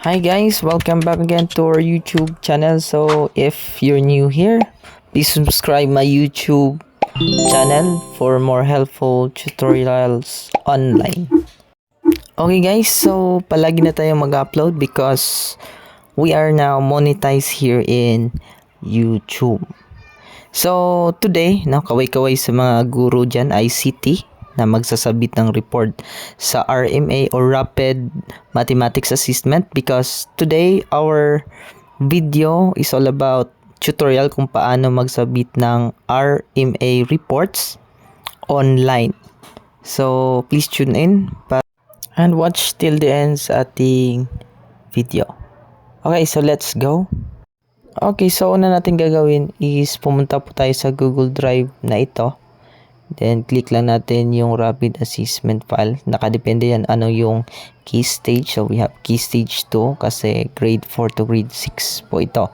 Hi guys, welcome back again to our YouTube channel. So if you're new here, please subscribe my YouTube channel for more helpful tutorials online. Okay guys, so palagi na tayo mag-upload because we are now monetized here in YouTube. So today, kaway-kaway sa mga guru dyan, ICT, na magsasabit ng report sa RMA or Rapid Mathematics Assessment, because today our video is all about tutorial kung paano magsabit ng RMA reports online. So please tune in and watch till the end sa ating video. Okay, so let's go. Okay, so una natin gagawin is pumunta po tayo sa Google Drive na ito. Then, click lang natin yung rapid assessment file. Nakadepende yan ano yung key stage. So, we have key stage 2 kasi grade 4 to grade 6 po ito.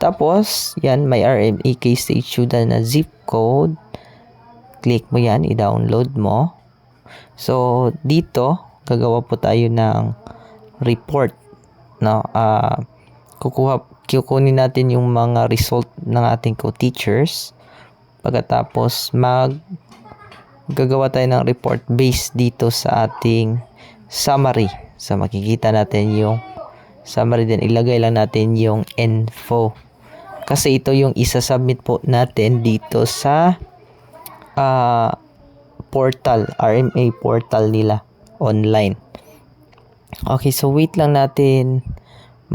Tapos, yan, may RMA key stage 2 na zip code. Click mo yan, i-download mo. So, dito, gagawa po tayo ng report. No? Kukunin natin yung mga result ng ating co-teachers. Pagkatapos, gagawa tayo ng report based dito sa ating summary. So, makikita natin yung summary, din ilagay lang natin yung info. Kasi ito yung isa-submit po natin dito sa portal, RMA portal nila online. Okay, so wait lang natin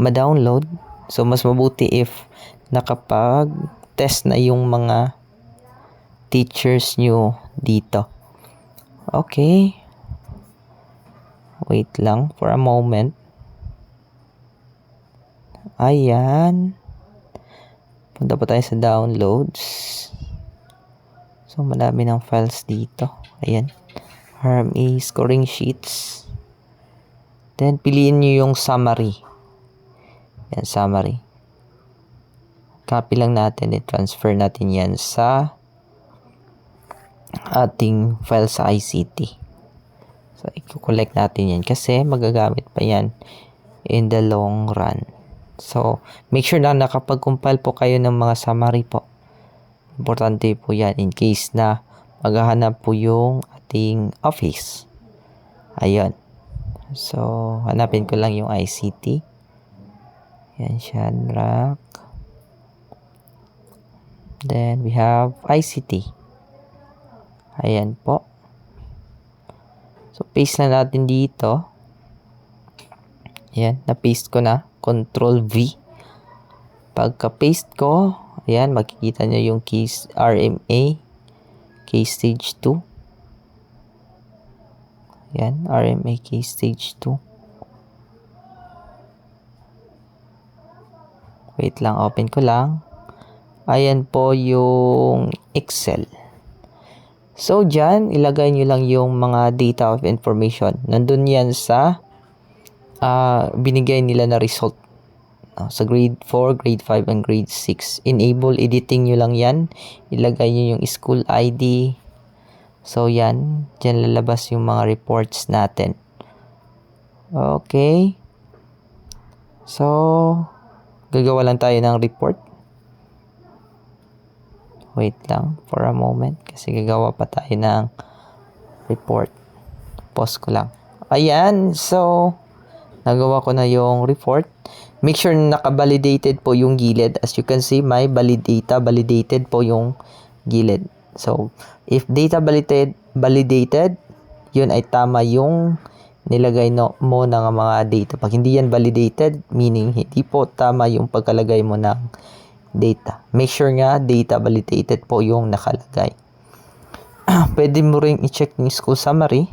ma-download. So, mas mabuti if nakapag-test na yung mga teachers nyo dito. Okay. Wait lang for a moment. Ayan. Punta pa tayo sa downloads. So, madami ng files dito. Ayan. RMA scoring sheets. Then, piliin nyo yung summary. Yan, summary. Copy lang natin. I-transfer natin yan sa ating file sa ICT. So, i-collect natin yan kasi magagamit pa yan in the long run. So, make sure na nakapag-compile po kayo ng mga summary po. Importante po yan in case na maghahanap po yung ating office. Ayun. So, hanapin ko lang yung ICT. Yan siya, rack. Then, we have ICT. Ayan po. So, paste na natin dito. Ayan, na-paste ko na. Control V. Pagka-paste ko, ayan, makikita nyo yung keys RMA. Key stage 2. Ayan, RMA key stage 2. Wait lang, open ko lang. Ayan po yung Excel. So, dyan, ilagay nyo lang yung mga data of information. Nandun yan sa binigay nila na result. Sa grade 4, grade 5, and grade 6. Enable editing nyo lang yan. Ilagay nyo yung school ID. So, yan. Dyan lalabas yung mga reports natin. Okay. So, gagawa lang tayo ng report. Wait lang for a moment kasi gagawa pa tayo ng report. Pause ko lang. Ayan. So, nagawa ko na yung report. Make sure na naka-validated po yung gilid. As you can see, may validated po yung gilid. So, if data validated, yun ay tama yung nilagay mo ng mga data. Pag hindi yan validated, meaning hindi po tama yung pagkalagay mo ng data. Make sure nga data validated po yung nakalagay. Pwede mo ring i-check yung school summary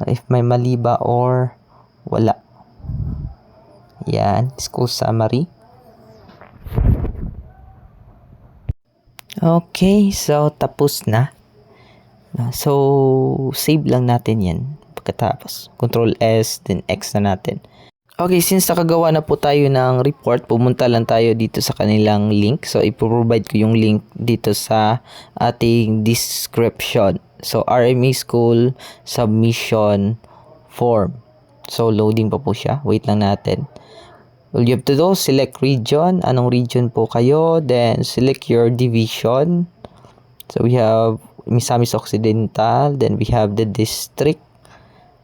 if may mali ba or wala. Yan, school summary. Okay, so tapos na. So, save lang natin yan. Pagkatapos, Control S, then X na natin. Okay, since nakagawa na po tayo ng report, pumunta lang tayo dito sa kanilang link. So, ipoprovide ko yung link dito sa ating description. So, RMA School Submission Form. So, loading pa po siya. Wait lang natin. All you have to do, select region. Anong region po kayo? Then, select your division. So, we have Misamis Occidental. Then, we have the district.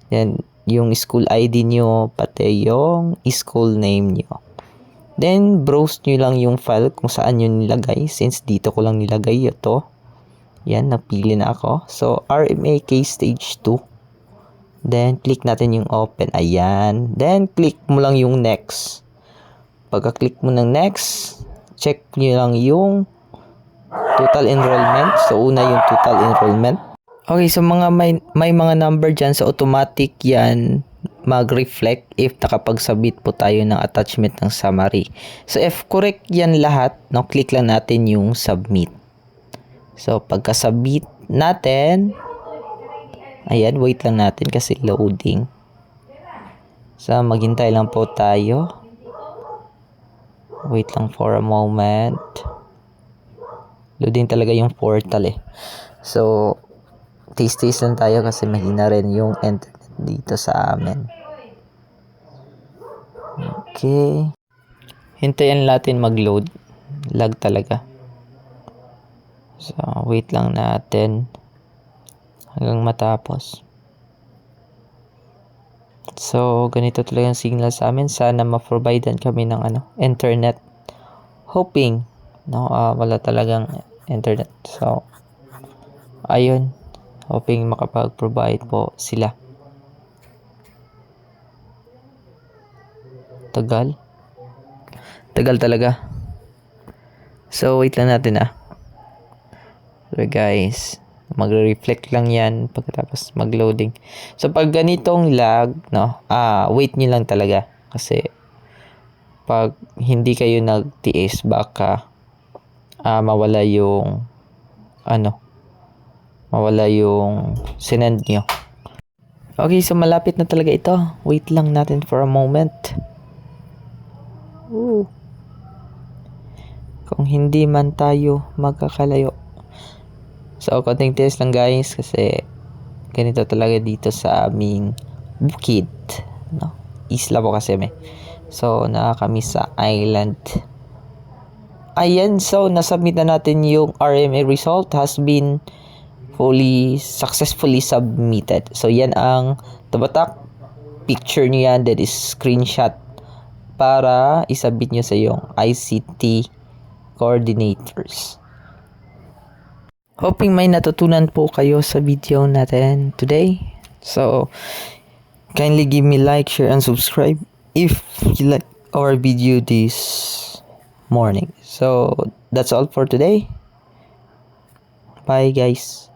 Then, yung school ID nyo, pati yung school name nyo. Then, browse nyo lang yung file kung saan nyo nilagay. Since dito ko lang nilagay ito. Yan, napili na ako. So, RMA Case Stage 2. Then, click natin yung open. Ayan. Then, click mo lang yung next. Pagka-click mo ng next, check nyo lang yung total enrollment. So, una yung total enrollment. Okay, so may mga number dyan. So, automatic yan mag-reflect if nakapag-submit po tayo ng attachment ng summary. So, if correct yan lahat, no, click lang natin yung submit. So, pagka-submit natin, ayan, wait lang natin kasi loading. So, maghintay lang po tayo. Wait lang for a moment. Loading talaga yung portal eh. So, taste lang tayo kasi mahina rin yung internet dito sa amin. Okay. Hintayin natin mag-load. Lag talaga. So, wait lang natin hanggang matapos. So, ganito talaga yung signal sa amin. Sana ma-providean kami ng internet. Hoping, no, wala talagang internet. So, ayun. Hoping makapag-provide po sila. Tagal. Tagal talaga. So, wait lang natin So, guys, magre-reflect lang yan pagkatapos mag-loading. So, pag ganitong lag, no, wait nyo lang talaga. Kasi, pag hindi kayo nagtiis, baka mawala yung mawala yung sinend nyo. Okay, so malapit na talaga ito. Wait lang natin for a moment. Ooh. Kung hindi man tayo magkakalayo. So, konting test lang guys kasi ganito talaga dito sa aming bukid. No? Isla po kasi may. So, kami sa island. Ayan, so nasubmit na natin yung RMA result has been successfully submitted. So, yan ang tabatak. Picture nyo yan, that is screenshot para isubmit nyo sa yung ICT coordinators. Hoping may natutunan po kayo sa video natin today. So, kindly give me like, share, and subscribe if you like our video this morning. So, that's all for today. Bye guys.